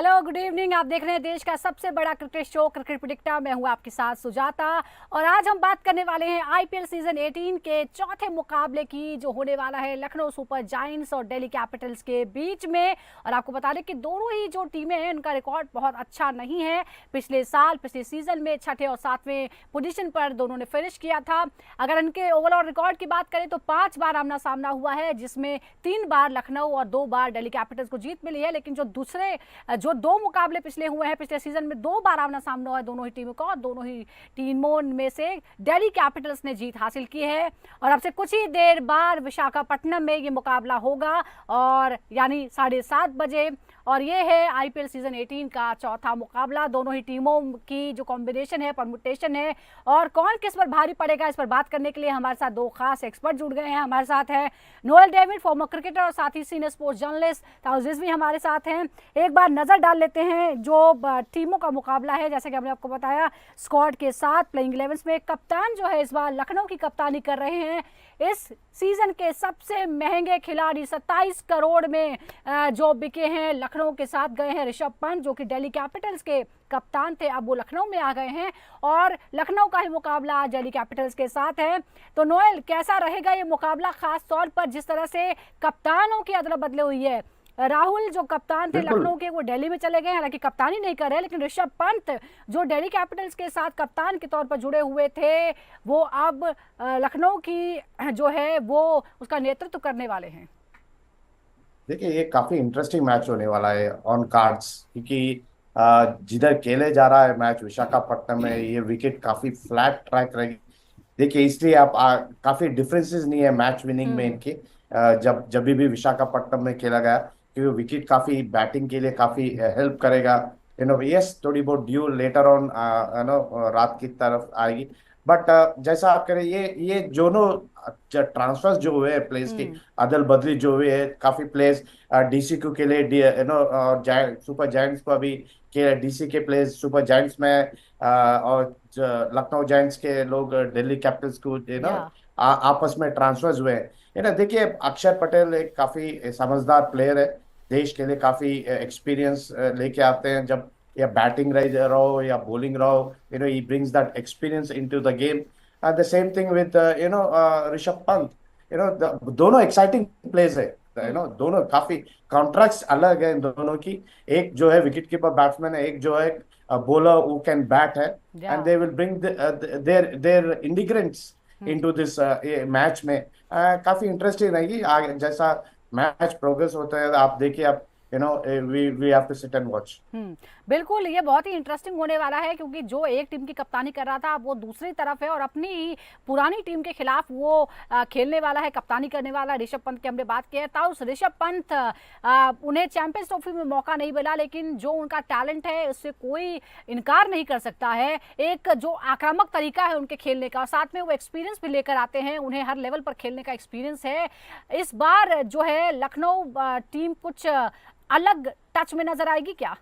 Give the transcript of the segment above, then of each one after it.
Hello, good evening. आप देख रहे हैं देश का सबसे बड़ा क्रिकेट शो क्रिकेट प्रिडिक्टर। मैं हूं आपके साथ सुजाता और आज हम बात करने वाले हैं आईपीएल सीजन 18 के चौथे मुकाबले की, जो होने वाला है लखनऊ सुपर जायंट्स और दिल्ली कैपिटल्स के बीच में। और आपको बता दें कि दोनों ही जो टीमें हैं उनका रिकॉर्ड बहुत अच्छा नहीं है। पिछले सीजन में छठे और सातवें पोजीशन पर दोनों ने फिनिश किया था। अगर इनके ओवरऑल रिकॉर्ड की बात करें तो 5 बार आमना सामना हुआ है, जिसमें 3 बार लखनऊ और 2 बार दिल्ली कैपिटल्स को जीत मिली है। लेकिन जो 2 मुकाबले पिछले हुए हैं, पिछले सीजन में 2 बार आमना सामना हुआ है दोनों ही टीमों का, और दोनों ही टीमों में से दिल्ली कैपिटल्स ने जीत हासिल की है। और अब से कुछ ही देर बाद विशाखापट्टनम में ये मुकाबला होगा, और यानी 7:30 बजे। और ये है आईपीएल सीजन 18 का चौथा मुकाबला। दोनों ही टीमों की जो कॉम्बिनेशन है, परमुटेशन है, और कौन किस पर भारी पड़ेगा, इस पर बात करने के लिए हमारे साथ 2 खास एक्सपर्ट जुड़ गए हैं। हमारे साथ है नोएल डेविड, फॉर्मर क्रिकेटर और साथ ही सीनियर स्पोर्ट्स जर्नलिस्ट। ताउजिस भी हमारे साथ हैं। एक बार नजर डाल लेते हैं जो टीमों का मुकाबला है। जैसे कि हमने आपको बताया, स्क्वाड के साथ प्लेइंग 11 में कप्तान जो है इस बार लखनऊ की कप्तानी कर रहे हैं इस सीजन के सबसे महंगे खिलाड़ी। 27 करोड़ में जो बिके हैं, लखनऊ के साथ गए हैं ऋषभ पंत, जो कि दिल्ली कैपिटल्स के कप्तान थे। अब वो लखनऊ में आ गए हैं और लखनऊ का ही मुकाबला आज दिल्ली कैपिटल्स के साथ है। तो नोएल, कैसा रहेगा ये मुकाबला, खास तौर पर जिस तरह से कप्तानों की अदला बदली हुई है? राहुल जो कप्तान थे बिल्कुल। लखनऊ के, वो दिल्ली में चले गए, हालांकि कप्तानी नहीं कर रहे, लेकिन ऋषभ पंत जो दिल्ली कैपिटल्स के साथ कप्तान के तौर पर जुड़े हुए थे, वो अब लखनऊ की जो है वो उसका नेतृत्व करने वाले हैं। देखिए, ये काफी इंटरेस्टिंग मैच होने वाला है ऑन कार्ड्स, क्योंकि जिधर खेले जा रहा है मैच विशाखापट्टनम में, ये विकेट काफी फ्लैट ट्रैक रहेगी। देखिए, इसलिए आप काफी डिफरेंसेस नहीं है मैच विनिंग में हम्म। इनके। जब जब भी विशाखापट्टनम में खेला गया, क्योंकि विकेट काफी बैटिंग के लिए काफी हेल्प करेगा। यस, थोड़ी बहुत ड्यू लेटर ऑन रात की तरफ आएगी। बट जैसा आप कह रहे हैं, ये दोनों ट्रांसफर्स जो हुए हैं प्लेयर्स की, हम्म। अदल बदली जो हुए हैं, काफी प्लेयर्स डीसीक्यू के लिए, सुपर जायंट्स को अभी के डीसी के प्लेयर्स सुपर जायंट्स में, और लखनऊ जायंट्स के लोग दिल्ली कैपिटल्स को या आपस में ट्रांसफर्स हुए हैं। देखिए, अक्षर पटेल एक काफी समझदार प्लेयर है, देश के लिए काफी एक्सपीरियंस लेके आते हैं। जब या बैटिंग रहो या बॉलिंग रहो, he brings that experience into the game. The same thing with Rishabh Pant. दोनों एक्साइटिंग प्लेयर्स है। दोनों काफी कॉन्ट्रैक्ट्स अलग है इन दोनों की। एक जो है विकेट कीपर बैट्समैन है, एक जो है बॉलर हु कैन बैट है। या and they will bring their ingredients into this match में। काफी इंटरेस्टिंग रहेगी आगे। जैसा मैच प्रोग्रेस होता है, आप देखिए, आप we have to sit and watch. बिल्कुल, ये बहुत ही इंटरेस्टिंग होने वाला है, क्योंकि जो एक टीम की कप्तानी कर रहा था वो दूसरी तरफ है, और अपनी ही पुरानी टीम के खिलाफ वो खेलने वाला है, कप्तानी करने वाला ऋषभ पंत की हमने बात की है। ताउस, ऋषभ पंत उन्हें चैंपियंस ट्रॉफी में मौका नहीं मिला, लेकिन जो उनका टैलेंट है उससे कोई इनकार नहीं कर सकता है। एक जो आक्रामक तरीका है उनके खेलने का, और साथ में वो एक्सपीरियंस भी लेकर आते हैं, उन्हें हर लेवल पर खेलने का एक्सपीरियंस है। इस बार जो है लखनऊ टीम कुछ अलग टच में नजर आएगी क्या?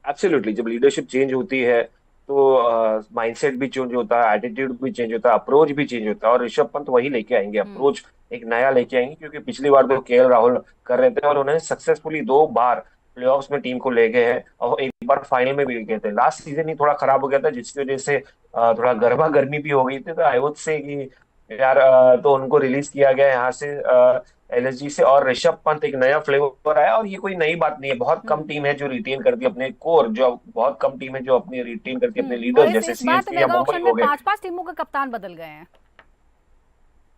एब्सोल्युटली, जब लीडरशिप चेंज होती है तो माइंडसेट भी चेंज होता है, एटीट्यूड भी चेंज होता है, अप्रोच भी चेंज होता है। और ऋषभ पंत वही लेके आएंगे, हम्म। अप्रोच एक नया लेके आएंगे, क्योंकि पिछली बार तो केएल राहुल कर रहे थे और उन्होंने सक्सेसफुली 2 बार प्लेऑफ्स में टीम को ले गए हैं, और एक बार फाइनल में भी गए थे। लास्ट सीजन ही थोड़ा खराब हो गया था, जिसकी वजह से थोड़ा गर्मा गर्मी भी हो गई थी। तो आई वुड से कि यार, तो उनको रिलीज किया गया यहाँ से, एलएसजी से। और ऋषभ पंत एक नया फ्लेवर आया, और ये कोई नई बात नहीं है। बहुत कम हम्म। टीम है जो रिटेन करती है अपने कोर, जो बहुत कम टीम है जो अपनी रिटेन करती है अपने और लीडर्स, जैसे इस बार तो सीएसके या मेगा मुंबई ऑक्शन में हो गए। 5-5 टीमों के कप्तान बदल गए हैं।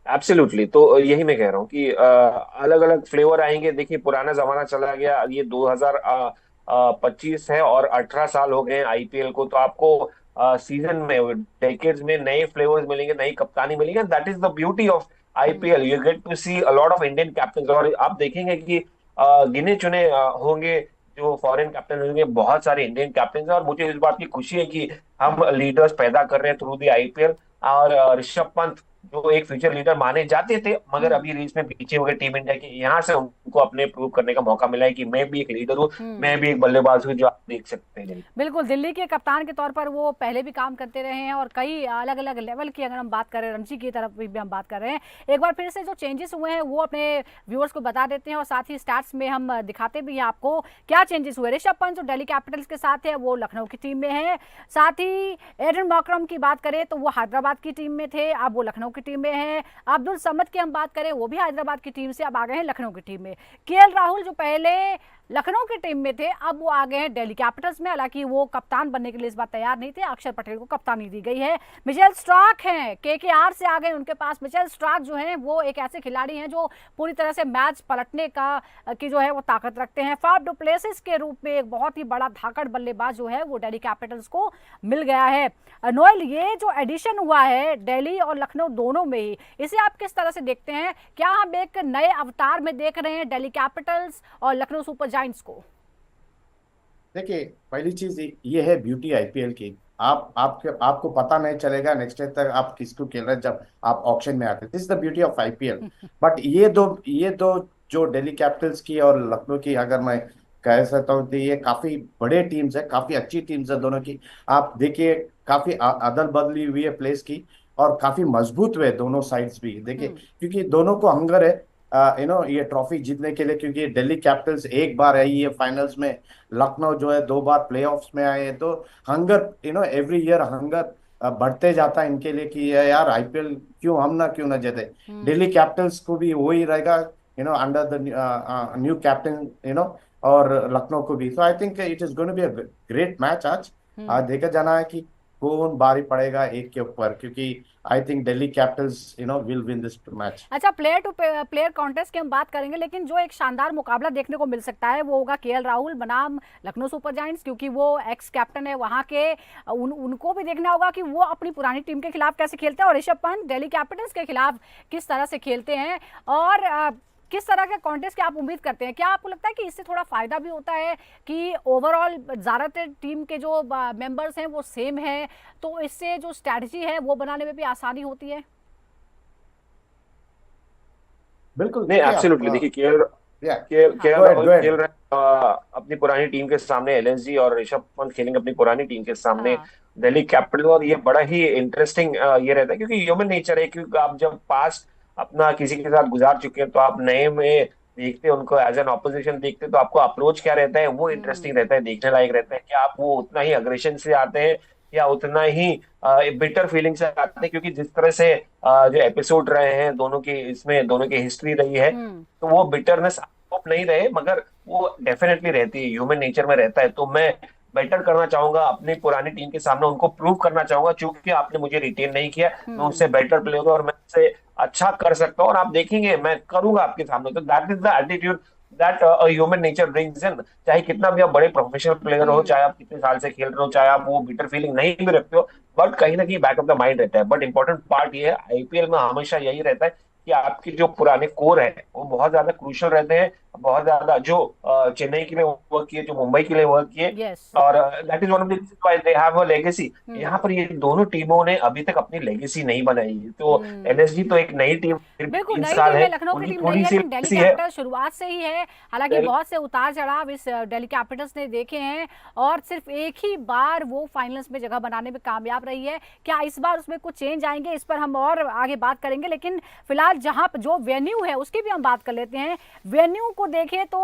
एब्सोल्युटली, तो यही मैं कह रहा हूँ कि अलग अलग फ्लेवर आएंगे। देखिए, पुराना जमाना चला गया, ये 2025 है और 18 साल हो गए आईपीएल को। तो आपको सीजन में, डेकेड्स में नए फ्लेवर्स मिलेंगे, नई कप्तानी मिलेंगे। That is the beauty of hmm. IPL. You get to see a lot of Indian captain, और आप देखेंगे कि गिने चुने होंगे जो फॉरेन कैप्टन होंगे, बहुत सारे इंडियन कैप्टन हैं। और मुझे इस बात की खुशी है कि हम लीडर्स पैदा कर रहे हैं थ्रू द आईपीएल। और ऋषभ पंत जो एक फ्यूचर लीडर माने जाते थे, मगर अभी रेस में पीछे हो गए टीम इंडिया के। यहाँ से उनको अपने प्रूव करने का मौका मिला है कि मैं भी एक लीडर हूँ, मैं भी एक बल्लेबाज हूँ, जो आप देख सकते हैं। बिल्कुल, दिल्ली के कप्तान के तौर पर वो पहले भी काम करते रहे हैं और कई अलग अलग लेवल की अगर हम बात करें, रणजी की तरफ भी हम बात कर रहे हैं, एक बार फिर से जो चेंजेस हुए हैं वो अपने व्यूअर्स को बता देते हैं और साथ ही स्टैट्स में हम दिखाते भी हैं आपको क्या चेंजेस हुए। ऋषभ पंत जो दिल्ली कैपिटल्स के साथ है वो लखनऊ की टीम में है, साथ ही एडन मार्करम की बात करें तो वो हैदराबाद की टीम में थे, अब वो लखनऊ की टीम में है। अब्दुल समद की हम बात करें वो भी हैदराबाद की टीम से अब आ गए हैं लखनऊ की टीम में। केएल राहुल जो पहले लखनऊ की टीम में थे अब वो आ गए हैं दिल्ली कैपिटल्स में, हालांकि वो कप्तान बनने के लिए इस बार तैयार नहीं थे, अक्षर पटेल को कप्तानी दी गई है। मिचेल स्टार्क हैं केकेआर से आ गए उनके पास। मिचेल स्टार्क जो हैं वो एक ऐसे खिलाड़ी हैं जो पूरी तरह से मैच पलटने की जो है वो ताकत रखते हैं। फाफ डु प्लेसिस के रूप में एक बहुत ही बड़ा धाकड़ बल्लेबाज जो है वो दिल्ली कैपिटल्स को मिल गया है। नोएल, ये जो एडिशन हुआ है दिल्ली और लखनऊ दोनों में ही, इसे आप किस तरह से देखते हैं? क्या हम एक नए अवतार में देख रहे हैं दिल्ली कैपिटल्स और लखनऊ सुपर जायंट्स को? देखिए, पहली चीज ये है ब्यूटी आईपीएल की। आपको पता नहीं चलेगा नेक्स्ट डे तक आप किसको खेल रहे हैं जब आप ऑक्शन में आते हैं। This is the beauty of IPL. But ये दो जो दिल्ली कैपिटल्स की और लखनऊ की, अगर मैं कह सकता हूँ, तो ये काफी बड़े टीम्स है, काफी अच्छी टीम्स है दोनों की। आप देखिए, काफी अदल बदली हुई है प्लेस की और काफी मजबूत हुए दोनों साइड्स भी। देखिए, क्योंकि दोनों को हंगर है ये ट्रॉफी जीतने के लिए, क्योंकि दिल्ली कैपिटल्स एक बार आई है फाइनल्स में, लखनऊ जो है 2 बार प्लेऑफ्स में आए हैं। तो हंगर एवरी ईयर हंगर बढ़ते जाता है इनके लिए कि यार आईपीएल क्यों ना जीते। दिल्ली कैपिटल्स को भी वही रहेगा अंडर द न्यू कैप्टन और लखनऊ को भी। So I think it is going to be a great match आज देखा जाना है कि कौन बारी पड़ेगा एक के ऊपर, क्योंकि I think Delhi Capitals will win this match. अच्छा, प्लेयर टू प्लेयर कॉन्टेस्ट की हम बात करेंगे, लेकिन जो एक शानदार मुकाबला देखने को मिल सकता है वो होगा केएल राहुल बनाम लखनऊ सुपर जायंट्स, क्योंकि वो एक्स कैप्टन है वहां के। उनको भी देखना होगा कि वो अपनी पुरानी टीम के खिलाफ कैसे खेलते हैं और ऋषभ पंत दिल्ली कैपिटल्स के खिलाफ किस तरह से खेलते हैं और किस तरह के कॉन्टेस्ट की आप उम्मीद करते हैं? क्या आपको लगता है कि इससे थोड़ा फायदा भी होता है कि ओवरऑल ज्यादातर टीम के जो मेंबर्स हैं वो सेम है, तो इससे जो स्ट्रैटेजी है वो बनाने में भी आसानी होती है? बिल्कुल, नहीं, देखिए एब्सोल्युटली। देखिए, केएल राहुल खेल रहे हैं अपनी पुरानी टीम के सामने, एलएसजी, और ऋषभ पंत खेलेंगे अपनी पुरानी टीम के सामने दिल्ली कैपिटल। और ये बड़ा ही इंटरेस्टिंग ये रहता है, क्योंकि ह्यूमन नेचर है, क्योंकि आप जब पास्ट अपना किसी के साथ गुजार चुके हैं तो आप नए में देखते हैं उनको, एज एन ऑपोजिशन देखते हैं, तो आपको अप्रोच क्या रहता है वो इंटरेस्टिंग रहता है, देखने लायक रहता है कि आप वो उतना ही अग्रेशन से आते हैं या उतना ही बिटर फीलिंग से आते हैं। क्योंकि जिस तरह से जो एपिसोड रहे हैं दोनों की, इसमें दोनों की हिस्ट्री रही है, तो वो बिटरनेस नहीं रहे, मगर वो डेफिनेटली रहती है, ह्यूमन नेचर में रहता है। तो मैं बेटर करना चाहूंगा अपनी पुरानी टीम के सामने, उनको प्रूव करना चाहूंगा, चूंकि आपने मुझे रिटेन नहीं किया, मैं उससे बेटर प्ले होगा और मैं उससे अच्छा कर सकता हूँ और आप देखेंगे मैं करूंगा आपके सामने। तो that is the attitude that human nature brings in. चाहे कितना भी आप बड़े प्रोफेशनल प्लेयर हो, चाहे आप कितने साल से खेल रहे हो, चाहे आप वो बिटर फीलिंग नहीं भी रखते हो, बट कहीं ना कहीं बैक ऑफ द माइंड रहता है। बट इंपॉर्टेंट पार्ट ये है, आईपीएल में हमेशा यही रहता है कि आपके जो पुराने कोर है वो बहुत ज्यादा क्रूशियल रहते हैं, बहुत ज्यादा, जो चेन्नई के लिए वर्क किए, जो मुंबई के लिए वर्क किए, Yes. और that is one of the reasons why they have a legacy. यहाँ पर ये दोनों टीमों ने अभी तक अपनी लेगेसी नहीं बनाई है। तो एलएसजी तो एक नई टीम, बिल्कुल 3 नई साल टीम है, है, लखनऊ की उनकी टीम थोड़ी नहीं है, सी लेकिन दिल्ली लेगेसी है। कैपिटल्स शुरुआत से ही है। हालांकि बहुत से उतार चढ़ाव इस दिल्ली कैपिटल्स ने देखे हैं और सिर्फ एक ही बार वो फाइनल्स में जगह बनाने में कामयाब रही है। क्या इस बार उसमें कुछ चेंज आएंगे, इस पर हम और आगे बात करेंगे, लेकिन फिलहाल जहां जो वेन्यू है उसकी भी हम बात कर लेते हैं। वेन्यू को देखें तो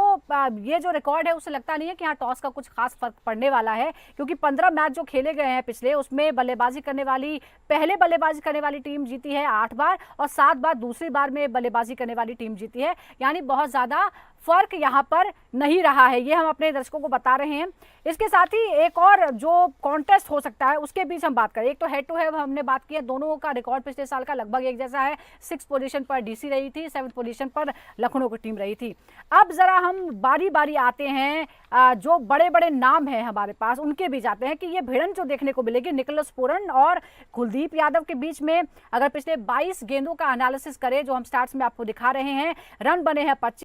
ये जो रिकॉर्ड है उससे लगता नहीं है कि यहाँ टॉस का कुछ खास फर्क पड़ने वाला है, क्योंकि 15 मैच जो खेले गए हैं पिछले, उसमें पहले बल्लेबाजी करने वाली टीम जीती है 8 बार और 7 बार दूसरी बार में बल्लेबाजी करने वाली टीम जीती है। यानी बहुत ज्यादा फर्क यहाँ पर नहीं रहा है, ये हम अपने दर्शकों को बता रहे हैं। इसके साथ ही एक और जो कॉन्टेस्ट हो सकता है उसके बीच हम बात करें, एक तो हेड टू हेड हमने बात की है, दोनों का रिकॉर्ड पिछले साल का लगभग एक जैसा है। 6th पोजीशन पर डीसी रही थी, 7th पोजीशन पर लखनऊ की टीम रही थी। अब जरा हम बारी बारी आते हैं, जो बड़े बड़े नाम हैं हमारे पास उनके बीच आते हैं कि ये भिड़ंत जो देखने को मिलेगी निकोलस पूरन और कुलदीप यादव के बीच में। अगर पिछले 22 गेंदों का एनालिसिस करें जो हम स्टार्ट्स में आपको दिखा रहे हैं, रन बने हैं 25।